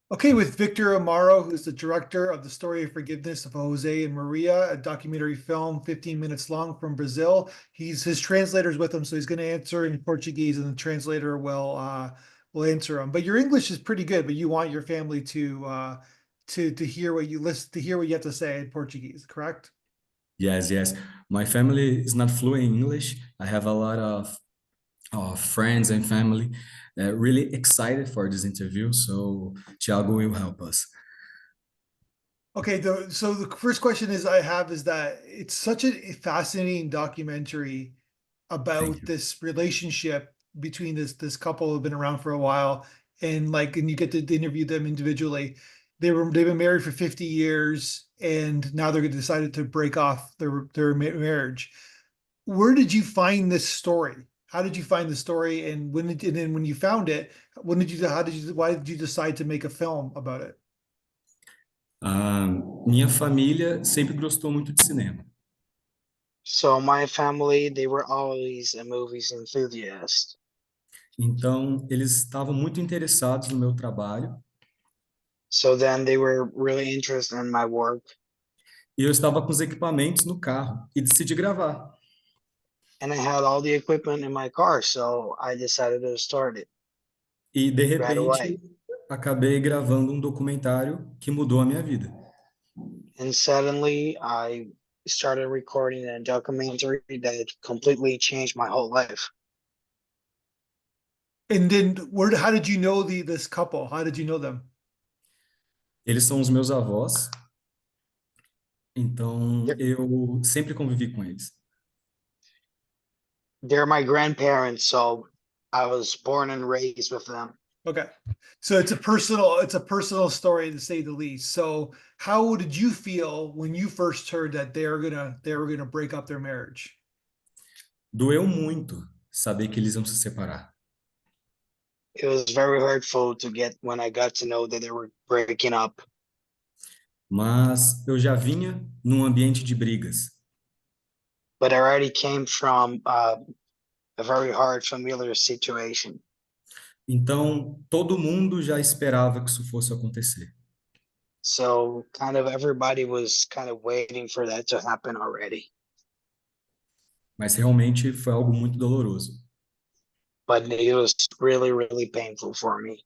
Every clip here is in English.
Okay, with Victor Amaro, who's the director of The Story of Forgiveness of Jose and Maria, a documentary film 15 minutes long from Brazil. His translator's with him, so he's going to answer in Portuguese, and the translator will answer him. But your English is pretty good, but you want your family to hear what you listen to hear what you have to say in Portuguese, correct? Yes, yes. My family is not fluent in English. I have a lot of friends and family really excited for this interview. So Thiago will help us. Okay, so the first question is I have is that it's such a fascinating documentary Thank about you. this relationship between this couple who've been around for a while, and you get to interview them individually. They've been married for 50 years, and now they're decided to break off their marriage. Where did you find this story? How did you find the story, and then when you found it, when did you how did you why did you decide to make a film about it? Ah, minha família sempre gostou muito de cinema. So my family, they were always a movies enthusiast. Então, eles estavam muito interessados no meu trabalho So then they were really interested in my work, e eu estava com os equipamentos no carro e decidi gravar. and I had all the equipment in my car, so I decided to start it E, de right away. repente, acabei gravando um documentário que mudou a minha vida. And suddenly I started recording a documentary that completely changed my whole life. And then how did you know this couple? How did you know them? Eles são os meus avós, então They're, eu sempre convivi com eles. they're my grandparents, so I was born and raised with them. Okay. So it's a personal story to say the least. So how did you feel when you first heard that they were gonna break up their marriage? Doeu muito saber que eles iam se separar, It was very hurtful to get when I got to know that they were breaking up, mas eu já vinha num ambiente de brigas. but I already came from a very hard familiar situation. Então, todo mundo já esperava que isso fosse acontecer. So kind of everybody was kind of waiting for that to happen already. Mas realmente foi algo muito doloroso. But it was really, really painful for me.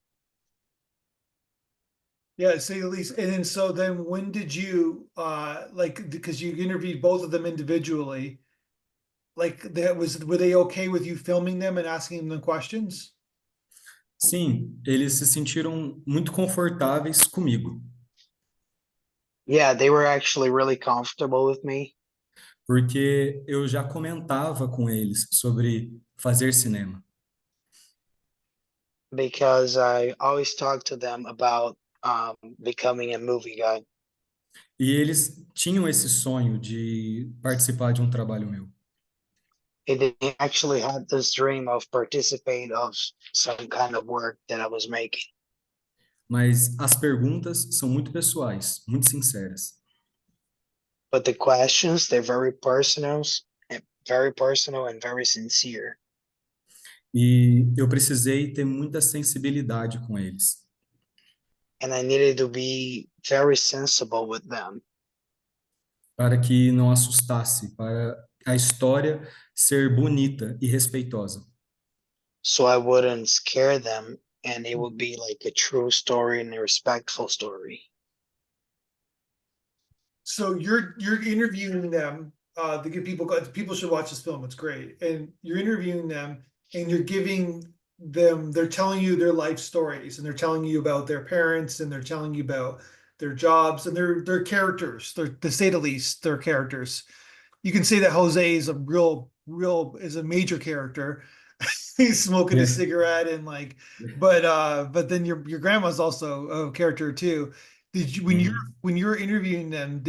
Yeah, say the least. And then so then when did you like because you interviewed both of them individually, like that was were they okay with you filming them and asking them questions? Sim, eles se sentiram muito confortáveis comigo, Yeah, they were actually really comfortable with me porque eu já comentava com eles sobre fazer cinema. because I always talk to them about becoming a movie guy. E eles tinham esse sonho de participar de um trabalho meu. They actually had this dream of participate of some kind of work that I was making. Mas as perguntas são muito pessoais, muito sinceras. But the questions, they're very personal and very sincere. E eu precisei ter muita sensibilidade com eles, And I needed to be very sensible with them para que não assustasse, para a história ser bonita e respeitosa. so I wouldn't scare them and it would be like a true story and a respectful story. So you're interviewing them. People should watch this film. It's great. And you're interviewing them, and you're giving them. They're telling you their life stories, and they're telling you about their parents, and they're telling you about their jobs, and they're characters. They're to say the least, they're characters. You can say that Jose is a real is a major character. He's smoking a É. cigarette and like, but then your grandma's also a character too. Did you Uhum. when you were interviewing them,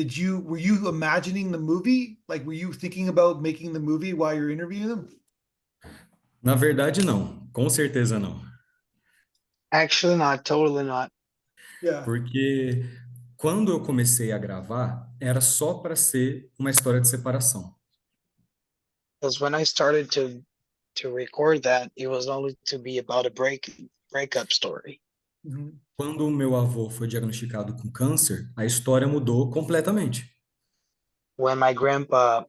were you imagining the movie? Like were you thinking about making the movie while you're interviewing them? Na verdade, não, com certeza não, Actually, not totally not. Yeah. porque quando eu comecei a gravar, era só para ser uma história de separação. Because when I started to record that, it was only to be about a breakup story. Mhm. Quando o meu avô foi diagnosticado com câncer, a história mudou completamente. When my grandpa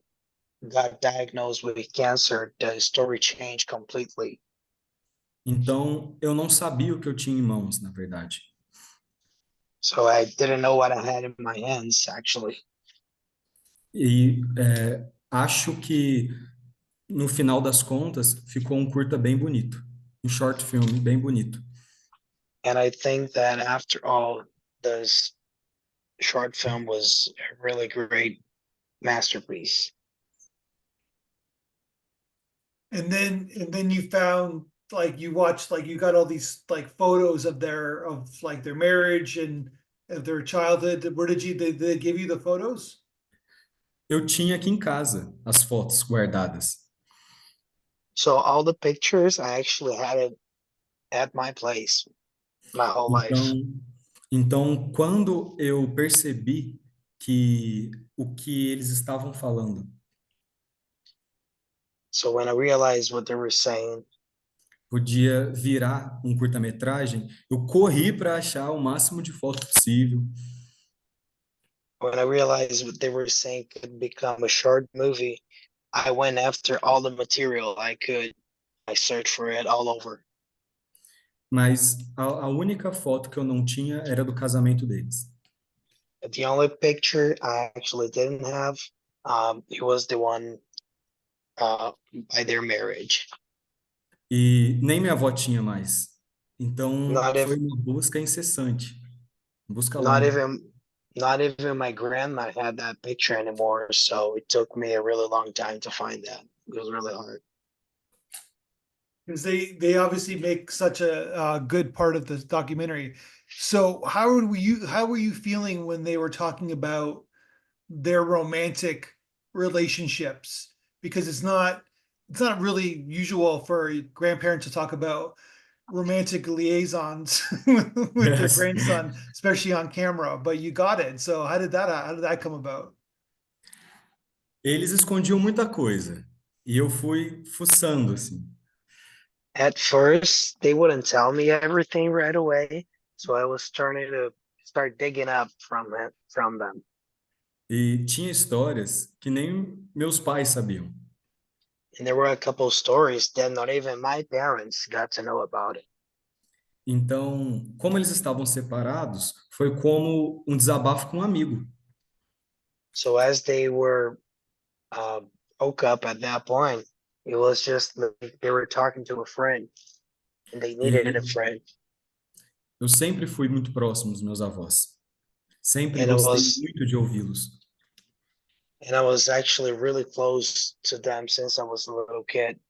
got diagnosed with cancer, the story changed completely. Então, eu não sabia o que eu tinha em mãos, na verdade. So I didn't know what I had in my hands, actually. E acho que, no final das contas, ficou um curta bem bonito. Um short film bem bonito. And I think that after all, this short film was a really great masterpiece. And then you found like you watched like you got all these like photos of their marriage and of their childhood. Where did they give you the photos? Eu tinha aqui em casa as fotos guardadas. So all the pictures, I actually had it at my place my whole life. Então, então, quando eu percebi que o que eles estavam falando So when I realized what they were saying, podia virar um curta-metragem, eu corri para achar o máximo de foto possível. when I realized what they were saying could become a short movie, I went after all the material I could. I searched for it all over. Mas a única foto que eu não tinha era do casamento deles. But the only picture I actually didn't have, it was the one by their marriage. E nem minha avó tinha mais. Então, Not foi if uma busca incessante, uma busca not longa. even not even my grandma had that picture anymore. So it took me a really long time to find that. It was really hard. Because they obviously make such a good part of this documentary. So how were you feeling when they were talking about their romantic relationships? Because it's not really usual for a grandparent to talk about romantic liaisons with their Yes. grandson, especially on camera. But you got it. So how did that come about? Eles escondiam muita coisa. E eu fui fuçando, assim. At first, they wouldn't tell me everything right away, so I was starting to start digging up from them. E tinha histórias que nem meus pais sabiam. And there were a couple stories that not even my parents got to know about it. Então, como eles estavam separados, foi como um desabafo com um amigo. So as they were uh, broke up at that point, it was just like they were talking to a friend and they needed a E friend. eu sempre fui muito próximo dos meus avós. Sempre And it gostei was muito de ouvi-los. and I was actually really close to them since I was a little kid.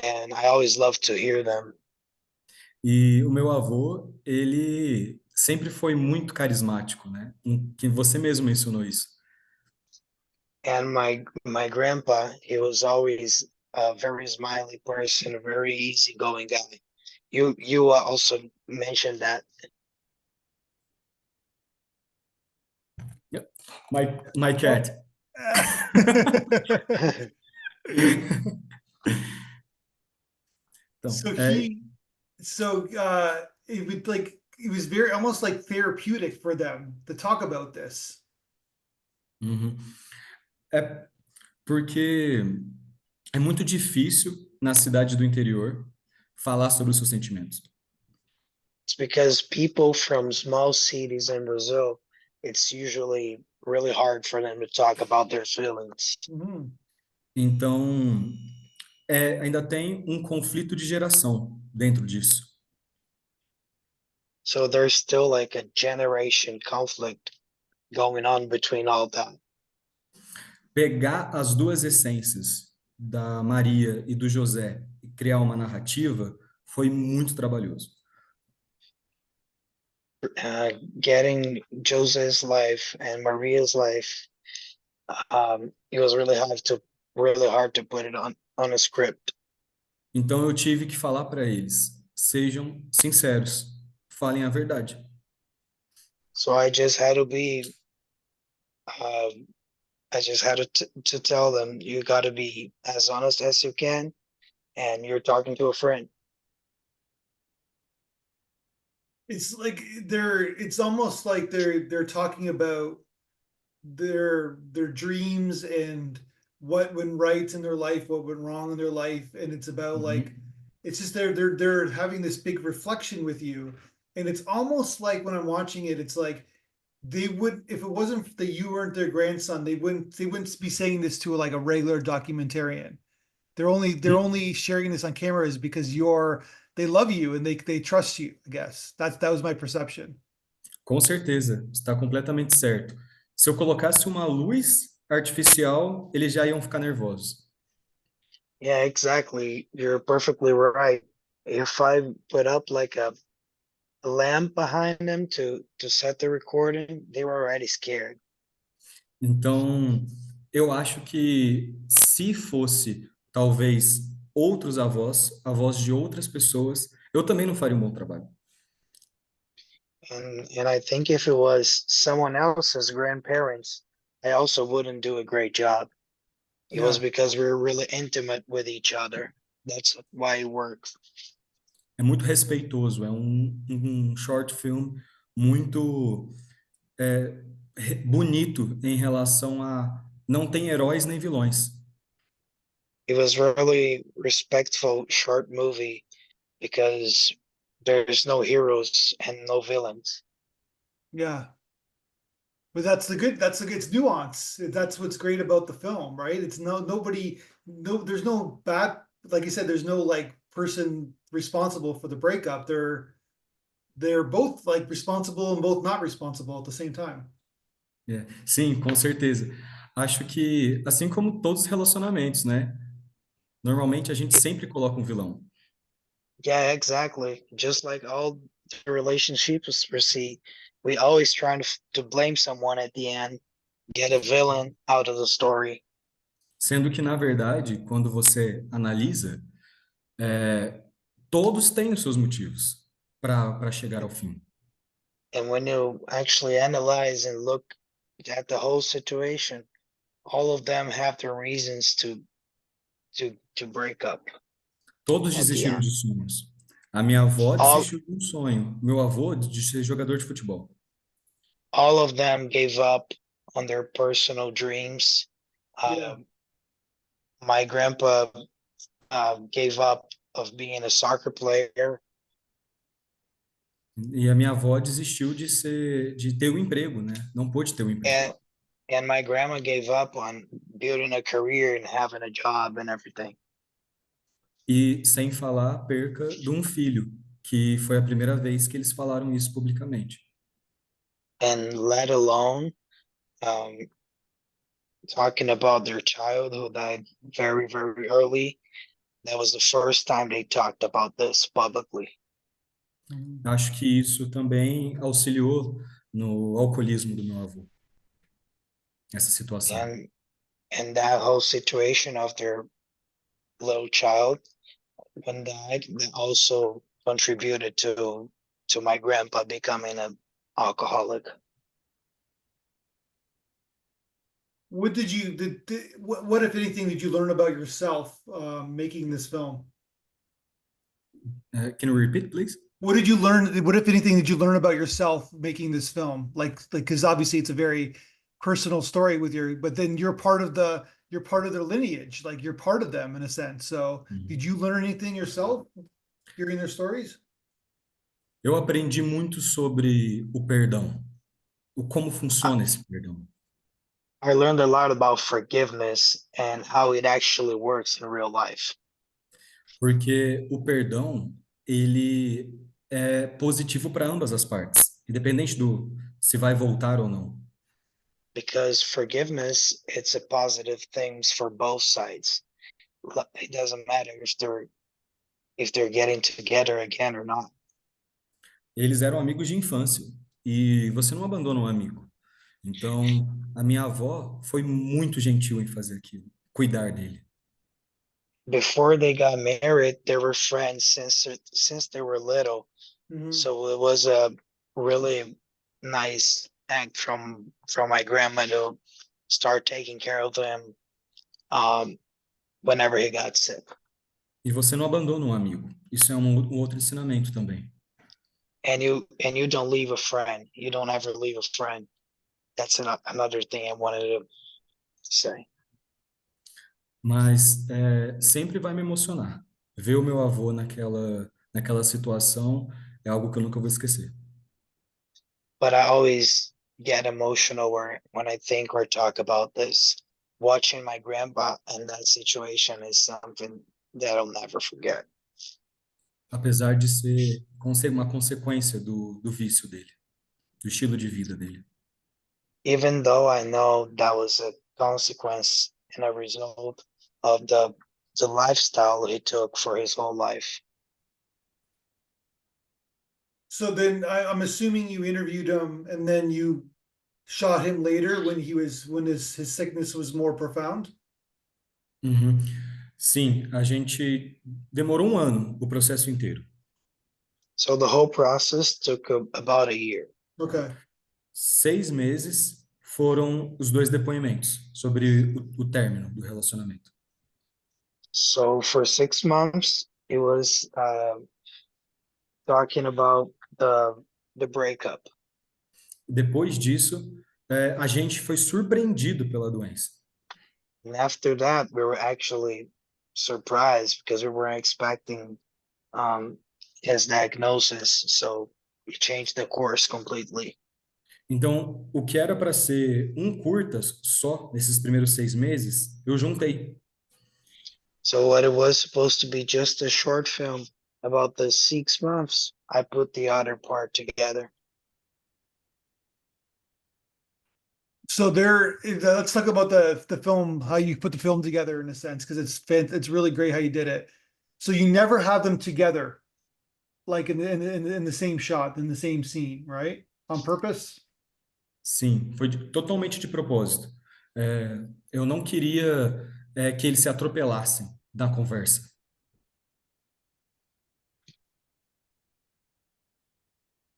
And I always loved to hear them. E o meu avô, ele sempre foi muito carismático, né? Que você mesmo mencionou isso. And my grandpa, he was always a very smiley person, a very easygoing guy. You also mentioned that. Yep. My cat. Então, So it was very almost like therapeutic for them to talk about this. uhum. É porque é muito difícil na cidade do interior falar sobre os seus sentimentos. It's because people from small cities in Brazil, it's usually really hard for them to talk about their feelings. Mhm. Então, ainda tem um conflito de geração dentro disso. So there's still like a generation conflict going on between all that. Pegar as duas essências da Maria e do José e criar uma narrativa foi muito trabalhoso. Getting Jose's life and Maria's life, it was really hard to put it on a script. Então eu tive que falar para eles: sejam sinceros, falem a verdade. So I just had to be, um, I just had to tell them, you got to be as honest as you can, and you're talking to a friend. it's like it's almost like they're talking about their dreams and what went right in their life, what went wrong in their life, and it's about like Uhum. it's just they're having this big reflection with you, and it's almost like when I'm watching it, it's like they would if it wasn't that you weren't their grandson, they wouldn't be saying this to like a regular documentarian. They're only sharing this on camera is because they love you and they trust you, I guess. That was my perception. Com certeza, está completamente certo. Se eu colocasse uma luz artificial, eles já iam ficar nervosos. Yeah, exactly. You're perfectly right. If I put up like a lamp behind them to set the recording, they were already scared. Então, eu acho que se fosse talvez outros avós, avós de outras pessoas, eu também não faria um bom trabalho. And I think if it was someone else's grandparents, I also wouldn't do a great job. It was Yeah. because we were really intimate with each other. That's why it works. É muito respeitoso, é um short film muito bonito em relação a não tem heróis nem vilões. It was really respectful short movie because there's no heroes and no villains. Yeah. But that's the good, it's nuance. That's what's great about the film, right? It's there's no bad, like you said, there's no like person responsible for the breakup. They're both like responsible and both not responsible at the same time. Sim, com certeza. Acho que, assim como todos os relacionamentos, né? Normalmente a gente sempre coloca um vilão. Yeah, exactly. Just like all the relationships we see, we always trying to blame someone at the end, get a villain out of the story. Sendo que, na verdade, quando você analisa, todos têm os seus motivos para chegar ao fim. And when you actually analyze and look at the whole situation, all of them have their reasons to break up Todos at the desistiram end. de sonhos. A minha avó All desistiu de um sonho. Meu avô de ser jogador de futebol. all of them gave up on their personal dreams. Yeah. My grandpa gave up of being a soccer player. E a minha avó desistiu de ter o emprego, né? Não pôde ter o emprego. And my grandma gave up on building a career and having a job and everything. E sem falar a perca de um filho, que foi a primeira vez que eles falaram isso publicamente. And let alone um, talking about their child who died very, very early. That was the first time they talked about this publicly. Mhm. Acho que isso também auxiliou no alcoolismo do meu avô, essa situação. And that whole situation of their little child when died that also contributed to my grandpa becoming an alcoholic. What what if anything did you learn about yourself making this film? Can you repeat, please? What did you learn? What if anything did you learn about yourself making this film? Like because obviously it's a very personal story with but then you're part of their lineage, like you're part of them in a sense. So did you learn anything yourself hearing their stories? Eu aprendi muito sobre o perdão, o como I, funciona esse perdão. I learned a lot about forgiveness and how it actually works in real life. Porque o perdão, ele é positivo para ambas as partes, independente do se vai voltar ou não. Because forgiveness, it's a positive things for both sides. It doesn't matter if they're getting together again or not. Eles eram amigos de infância e você não abandona um amigo. Então, a minha avó foi muito gentil em fazer aquilo, cuidar dele. Before they got married, they were friends since they were little. Mhm. So it was a really nice act from my grandma to start taking care of him whenever he got sick. E você não abandona um amigo. Isso é um outro ensinamento também. and you don't leave a friend. You don't ever leave a friend. That's another thing I wanted to say. Mas sempre vai me emocionar. Ver o meu avô naquela situação é algo que eu nunca vou esquecer. But I always get emotional when I think or talk about this. Watching my grandpa in that situation is something that I'll never forget. Apesar de ser uma consequência do vício dele, do estilo de vida dele. Even though I know that was a consequence and a result of the lifestyle he took for his whole life. So then I'm assuming you interviewed him and then you shot him later when his sickness was more profound. Uhum. Sim, a gente demorou um ano o processo inteiro. So the whole process took about a year. Okay. 6 meses foram os dois depoimentos sobre o término do relacionamento. So for 6 months, it was talking about the breakup. Depois disso, a gente foi surpreendido pela doença. And after that, we were actually surprised because we weren't expecting his diagnosis. So we changed the course completely. Então, o que era para ser um curtas só nesses primeiros 6 meses, eu juntei. So what it was supposed to be just a short film about the 6 months, I put the other part together. So let's talk about the film, how you put the film together in a sense, because it's really great how you did it. So you never have them together, like in the same shot, in the same scene, right? On purpose? Sim, foi totalmente de propósito. Eu não queria que eles se atropelassem na conversa.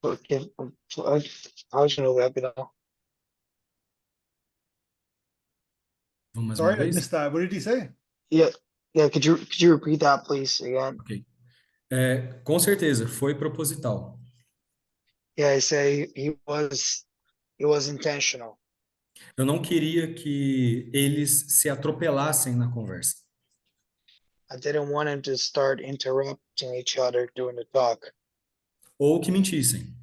Porque rápido. Vamos mais uma Sorry, I vez? missed that. What did he say? Yeah, yeah. Could you repeat that, please, again? Ok. Com certeza, foi proposital. Yeah, I say he was intentional. Eu não queria que eles se atropelassem na conversa. I didn't want him to start interrupting each other during the talk, Ou que mentissem.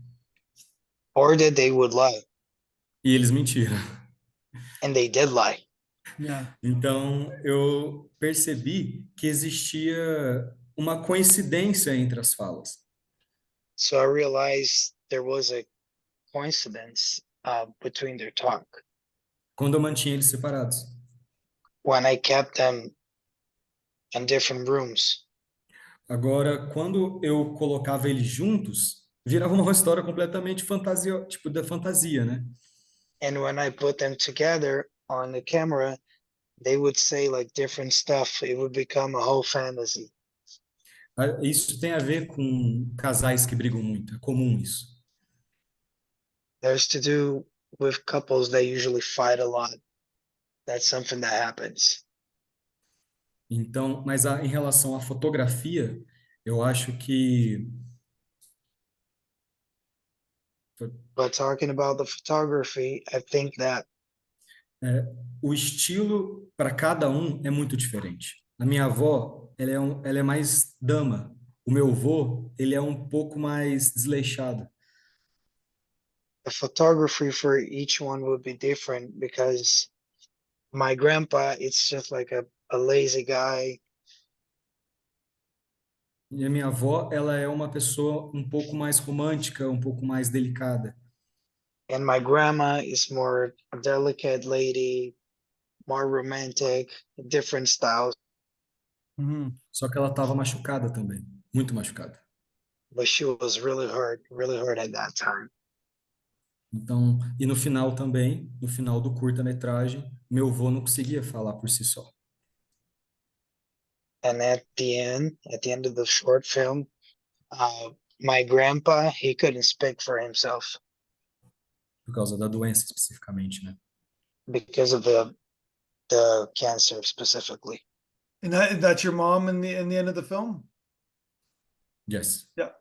or that they would lie, E eles mentiram. and they did lie. Yeah. Então, eu percebi que existia uma coincidência entre as falas. So I realized there was a coincidence between their talk Quando eu mantinha eles separados. when I kept them in different rooms. Agora, quando eu colocava eles juntos, virava uma história completamente fantasia, tipo da fantasia, né? And when I put them together on the camera, they would say like different stuff. It would become a whole fantasy. Isso tem a ver com casais que brigam muito, é comum isso. There's to do with couples that usually fight a lot. That's something that happens. Então, mas em relação à fotografia, eu acho que But talking about the photography, I think that o estilo para cada um é muito diferente. A minha avó, ela é mais dama. O meu avô, ele é um pouco mais desleixado. the photography for each one would be different because my grandpa, it's just like a lazy guy. E a minha avó, ela é uma pessoa um pouco mais romântica, um pouco mais delicada. And my grandma is more a delicate lady, more romantic, different styles. Mhm. Só que ela estava machucada também, muito machucada. But she was really hurt at that time. Então, e no final também, no final do curta-metragem, meu avô não conseguia falar por si só. And at the end of the short film, my grandpa, he couldn't speak for himself Por causa da doença especificamente, né? because of the cancer specifically. And that's your mom in the end of the film? Yes. Yeah.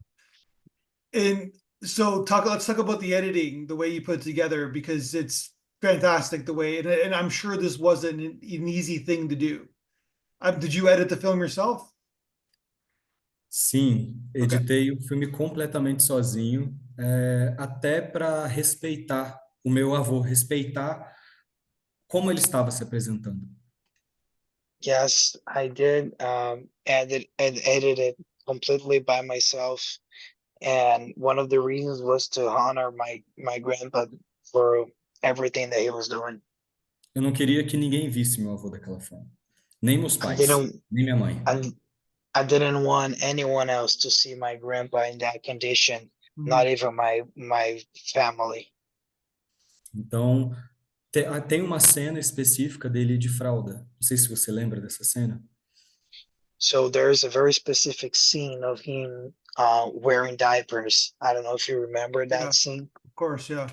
And So let's talk about the editing, the way you put it together, because it's fantastic the way, and I'm sure this wasn't an easy thing to do. Did you edit the film yourself? Sim, Okay. editei o filme completamente sozinho, até para respeitar o meu avô, respeitar como ele estava se apresentando. Yes, I did edit it completely by myself. And one of the reasons was to honor my grandpa for everything that he was doing. Eu não queria que ninguém visse meu avô daquela forma, nem meus I pais, didn't nem minha mãe. I, I didn't want anyone else to see my grandpa in that condition, not Mhm. even my family. Então, tem uma cena específica dele de fralda. Não sei se você lembra dessa cena. So there's a very specific scene of him wearing diapers. I don't know if you remember Yeah, that scene. of course, yeah.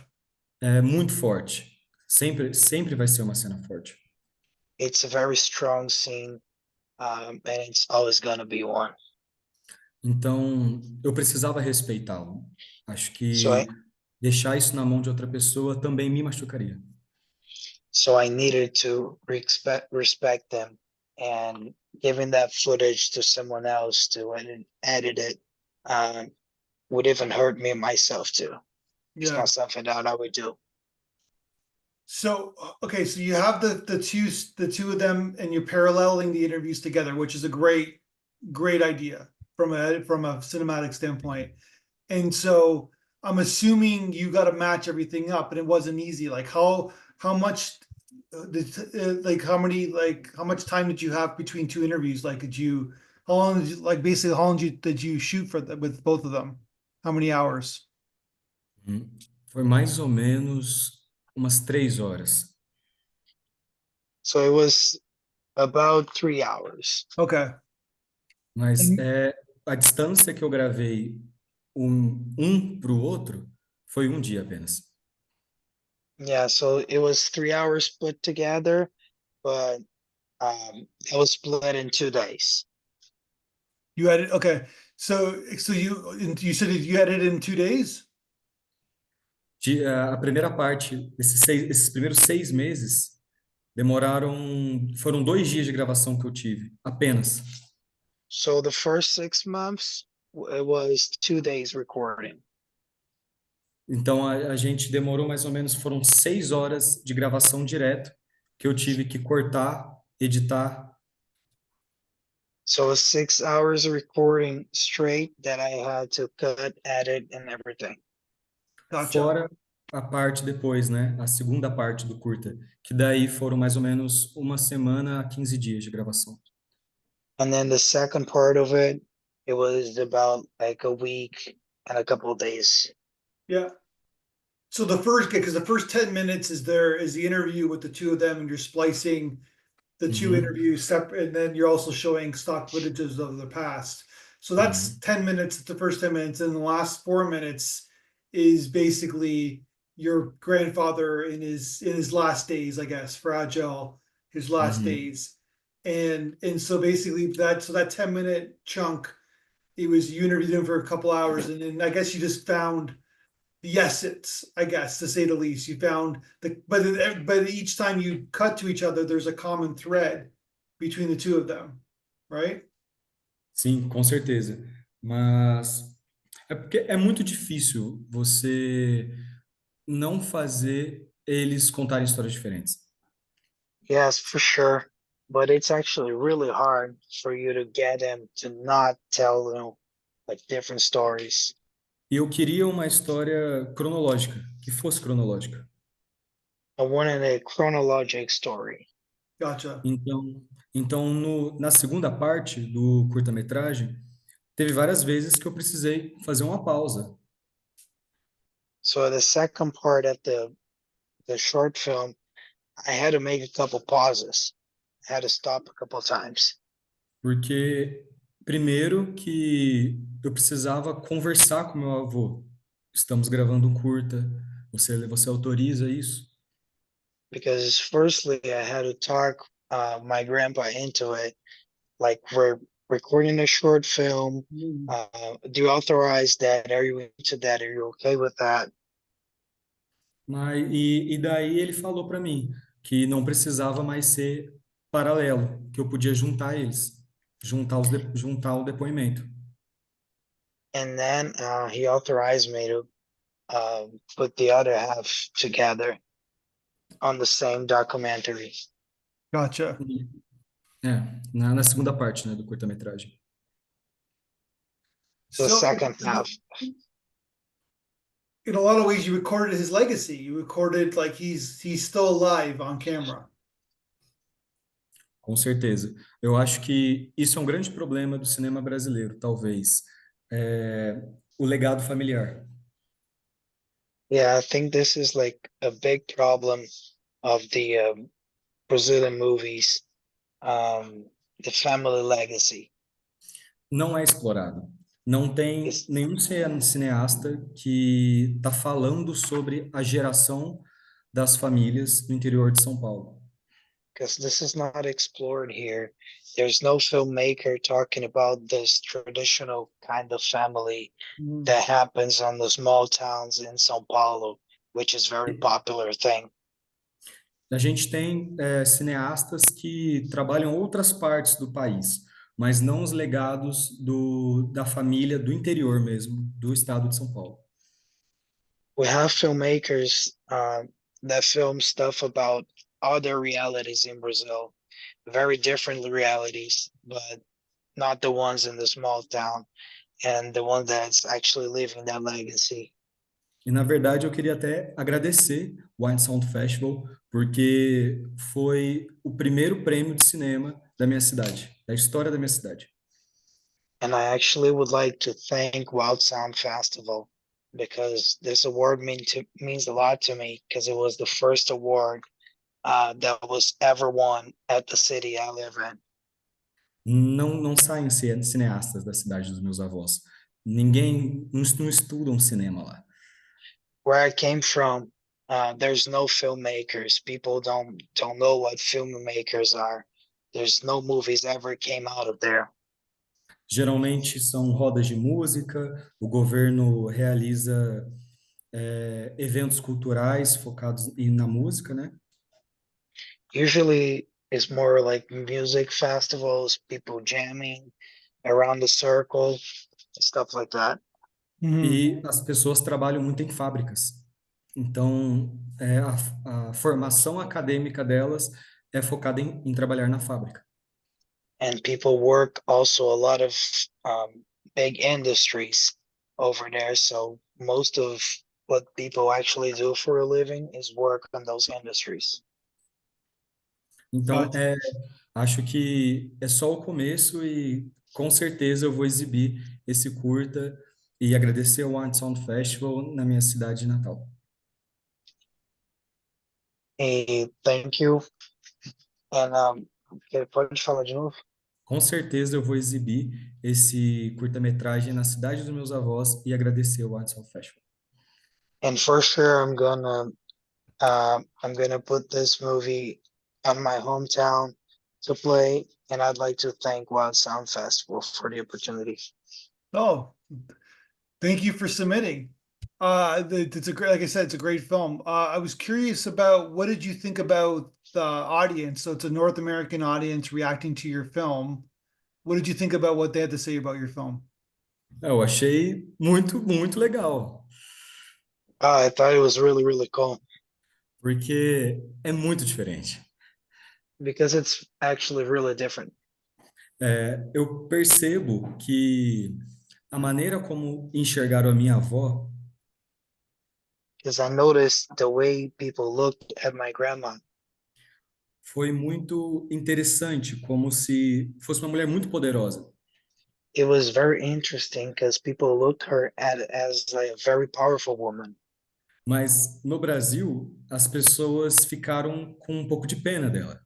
É muito forte. Sempre, sempre vai ser uma cena forte. It's a very strong scene, and it's always gonna be one. Então, eu precisava respeitá-lo. Acho So I que deixar isso na mão de outra pessoa também me machucaria. so I needed to respect them, and giving that footage to someone else to edit it would even hurt me myself too. It's Yeah. not something that I would do. So okay, so you have the two of them, and you're paralleling the interviews together, which is a great idea from a cinematic standpoint. And so I'm assuming you got to match everything up, and it wasn't easy. Like how much like how much time did you have between two interviews? Like did you how long did you like basically how long did you shoot with both of them? How many hours? Uhum. Foi mais ou menos umas 3 horas. So it was about 3 hours. Okay. Mas And a distância que eu gravei um para o outro foi um dia apenas. Yeah, so it was 3 hours put together, but it was split in 2 days. you had it okay. So you said you had it in 2 days? A primeira parte, esses primeiros 6 meses, foram 2 dias de gravação que eu tive, apenas. So the first 6 months, it was 2 days recording. Então a gente demorou mais ou menos, foram 6 horas de gravação direto que eu tive que cortar, editar. So it was 6 hours of recording straight that I had to cut, edit, and everything. Gotcha. Fora a parte depois, né? A segunda parte do curta, que daí foram mais ou menos uma semana a 15 dias de gravação. And then the second part of it, it was about like a week and a couple of days. Yeah. So because the first 10 minutes is the interview with the two of them, and you're splicing the two Uhum, interviews separate, and then you're also showing stock footages of the past. So that's uhum, 10 minutes, the first 10 minutes, and the last 4 minutes is basically your grandfather in his last days, I guess, fragile, his last uhum. days. And so basically that 10-minute chunk, it was you interviewed him for a couple hours, and then I guess you just found the essence, I guess, to say the least. You found but each time you cut to each other, there's a common thread between the two of them, right? Sim, com certeza. Mas é porque é muito difícil você não fazer eles contarem histórias diferentes. Yes, for sure. But it's actually really hard for you to get them to not tell them like different stories. E eu queria uma história cronológica, que fosse cronológica. I wanted a chronologic story. Gotcha. Então na segunda parte do curta-metragem, teve várias vezes que eu precisei fazer uma pausa, So the second part of the short film, I had to make a couple pauses. I had to stop a couple times. porque primeiro que eu precisava conversar com meu avô. Estamos gravando um curta, você autoriza isso? Because firstly I had to talk my grandpa into it, like recording a short film. Mm. Do you authorize that? Are you into that? Are you okay with that? E daí ele falou para mim que não precisava mais ser paralelo, que eu podia juntar eles, juntar o depoimento. And then he authorized me to put the other half together on the same documentary. Gotcha. É, na segunda parte, né, do curta-metragem. The So second half. in a lot of ways, you recorded his legacy. You recorded like he's still alive on camera. Com certeza. Eu acho que isso é um grande problema do cinema brasileiro, talvez. É, o legado familiar. Yeah, I think this is like a big problem of the Brazilian movies, the family legacy. Não é explorado. Não tem It's nenhum cineasta que está falando sobre a geração das famílias no interior de São Paulo. because this is not explored here. There's no filmmaker talking about this traditional kind of family Mm. that happens on the small towns in São Paulo, which is very popular thing. A gente tem cineastas que trabalham outras partes do país, mas não os legados da família do interior mesmo, do estado de São Paulo. We have filmmakers that film stuff about other realities in Brazil, very different realities, but not the ones in the small town and the one that's actually living that legacy. E, na verdade, eu queria até agradecer o Wine Sound Festival, porque foi o primeiro prêmio de cinema da minha cidade, da história da minha cidade. And I actually would like to thank Wild Sound Festival because this award means a lot to me because it was the first award that was ever won at the city I live in. Não saem cineastas da cidade dos meus avós. Ninguém, não estudam cinema lá. Where I came from, there's no filmmakers. People don't know what filmmakers are. There's no movies ever came out of there. Geralmente são rodas de música, o governo realiza eventos culturais focados na música, né? Usually it's more like music festivals, people jamming around the circle, stuff like that. Mhm. E as pessoas trabalham muito em fábricas. Então, a formação acadêmica delas é focada em trabalhar na fábrica. And people work also a lot of big industries over there. So most of what people actually do for a living is work on those industries. Então, Gotcha. acho que é só o começo e com certeza eu vou exibir esse curta e agradecer ao Art Sound Festival na minha cidade natal. E thank you. And pode falar de novo? Com certeza eu vou exibir esse curta-metragem na cidade dos meus avós e agradecer ao Art Sound Festival. And for sure, I'm gonna put this movie on my hometown to play, and I'd like to thank Wild Sound Festival for the opportunity. Oh, thank you for submitting. It's a great, like I said, it's a great film. I was curious about what did you think about the audience? So it's a North American audience reacting to your film. What did you think about what they had to say about your film? Eu achei muito legal, I thought it was really, really cool porque é muito diferente. because it's actually really different. Eu percebo que a maneira como enxergaram a minha avó Because I noticed the way people looked at my grandma. foi muito interessante, como se fosse uma mulher muito poderosa. It was very interesting because people looked her at as a very powerful woman. Mas no Brasil, as pessoas ficaram com um pouco de pena dela.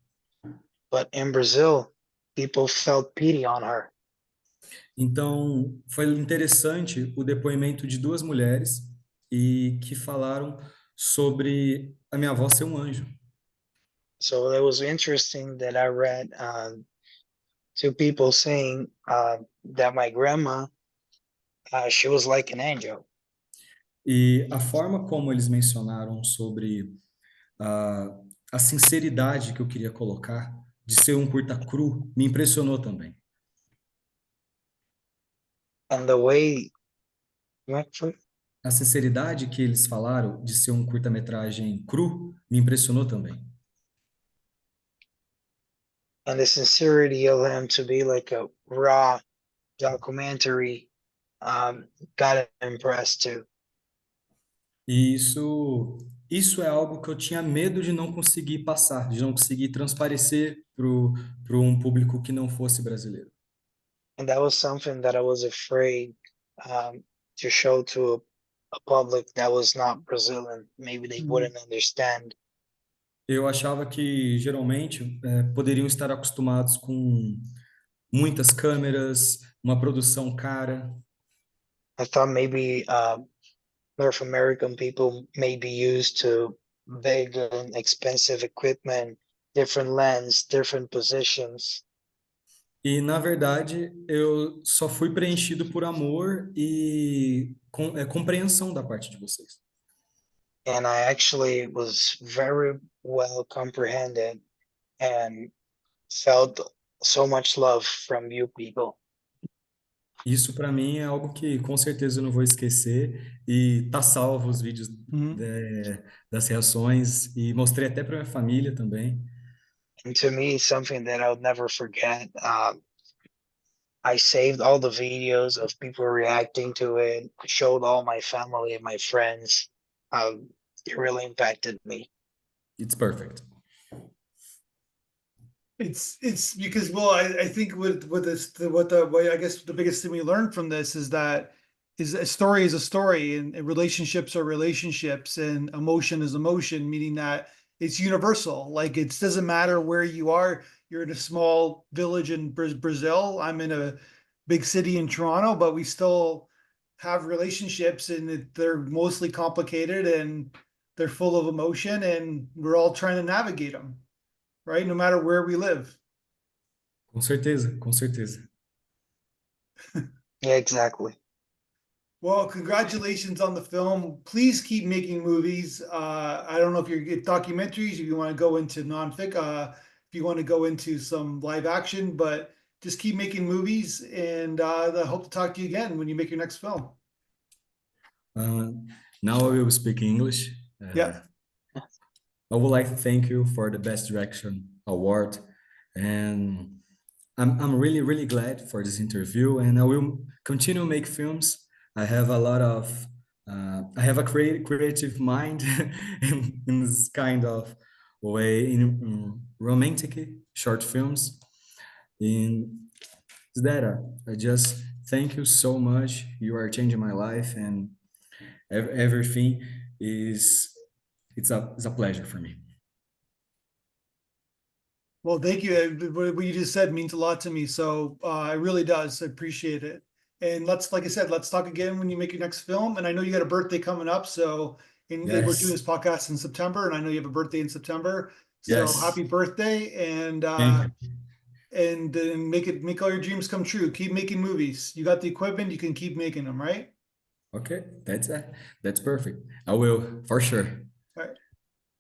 But in Brazil, people felt pity on her. Então, foi interessante o depoimento de duas mulheres e que falaram sobre a minha avó ser um anjo. So it was interesting that I read to people saying that my grandma, she was like an angel. E a forma como eles mencionaram sobre a sinceridade que eu queria colocar, de ser um curta cru, me impressionou também. And the way, A sinceridade que eles falaram de ser um curta-metragem cru me impressionou também. and the sincerity of him to be like a raw documentary got impressed too. E isso é algo que eu tinha medo de não conseguir passar, de não conseguir transparecer para um público que não fosse brasileiro. And that was something that I was afraid to show to a public that was not Brazilian. Maybe they wouldn't understand. Eu achava que geralmente poderiam estar acostumados com muitas câmeras, uma produção cara. I thought maybe North American people may be used to big and expensive equipment, different lens, different positions. E, na verdade, eu só fui preenchido por amor e compreensão da parte de vocês. And I actually was very well comprehended and felt so much love from you people. Isso, para mim, é algo que com certeza eu não vou esquecer. E tá salvo os vídeos das reações. E mostrei até para minha família também. And to me, something that I'll never forget. I saved all the videos of people reacting to it, showed all my family and my friends. It really impacted me. It's perfect. It's because, well, I think with this what I guess the biggest thing we learned from this is that is a story and relationships are relationships and emotion is emotion, meaning that it's universal. Like it doesn't matter where you are. You're in a small village in Brazil. I'm in a big city in Toronto, but we still have relationships and they're mostly complicated and they're full of emotion and we're all trying to navigate them, right? No matter where we live. Com certeza, com certeza. Yeah, exactly. Well, congratulations on the film. Please keep making movies. I don't know if you're documentaries, if you want to go into non-fic, if you want to go into some live action, but just keep making movies. And I hope to talk to you again when you make your next film. Now I will speak English. Yeah. I would like to thank you for the Best Direction Award. And I'm really, really glad for this interview. And I will continue to make films. I have a lot of, I have a creative mind in this kind of way, in romantic short films. In that, I just thank you so much. You are changing my life, and everything it's a pleasure for me. Well, thank you. What you just said means a lot to me. So it really does. I appreciate it. And like I said, let's talk again when you make your next film. And I know you got a birthday coming up. So we're doing Yes. this podcast in September, and I know you have a birthday in September. So Yes. happy birthday, and Thank you. and make all your dreams come true. Keep making movies. You got the equipment, you can keep making them, right? Okay, that's perfect. I will, for sure.